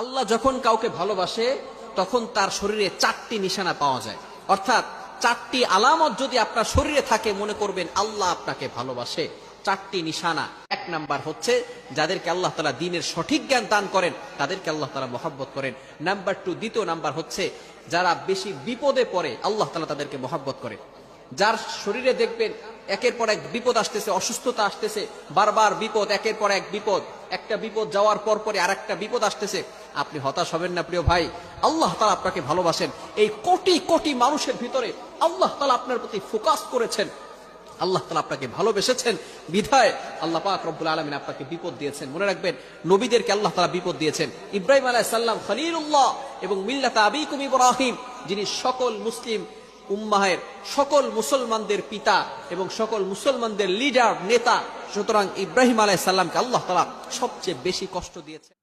আল্লাহ যখন কাউকে ভালোবাসে তখন তার শরীরে 4টি নিশানা পাওয়া যায়। অর্থাৎ 4টি আলামত যদি আপনার শরীরে থাকে, মনে করবেন আল্লাহ আপনাকে ভালোবাসে। 4টি নিশানা। 1 নাম্বার হচ্ছে যাদেরকে আল্লাহ তাআলা দ্বীনের সঠিক জ্ঞান দান করেন তাদেরকে আল্লাহ তাআলা মহব্বত করেন। নাম্বার 2, দ্বিতীয় নাম্বার হচ্ছে যারা বেশি বিপদে পড়ে আল্লাহ তাআলা তাদেরকে মহব্বত করেন। যার শরীরে দেখবেন একের পর এক বিপদ আসতেছে, অসুস্থতা আসতেছে, বারবার বিপদ, একের পর এক বিপদ, একটা বিপদ যাওয়ার পর পরে আরেকটা বিপদ আসতেছে, আপনি হতাশ হবেন না প্রিয় ভাই। আল্লাহ তাআলা আপনাকে ভালোবাসেন। এই কোটি কোটি মানুষের ভিতরে আল্লাহ তাআলা আপনার প্রতি ফোকাস করেছেন, আল্লাহ তাআলা আপনাকে ভালোবেসেছেন বিধায় আল্লাহ পাক রব্বুল আলামিন আপনাকে বিপদ দিয়েছেন। মনে রাখবেন, নবীদেরকে আল্লাহ তাআলা বিপদ দিয়েছেন। ইব্রাহিম আলাইহিস সালাম খলিলুল্লাহ এবং মিল্লাতা আবিকুম ইব্রাহিম, যিনি সকল মুসলিম উম্মাহের, সকল মুসলমানদের পিতা এবং সকল মুসলমানদের লিডার, নেতা। সুতরাং ইব্রাহিম আলাইহিস সালামকে আল্লাহ তাআলা সবচেয়ে বেশি কষ্ট দিয়েছেন।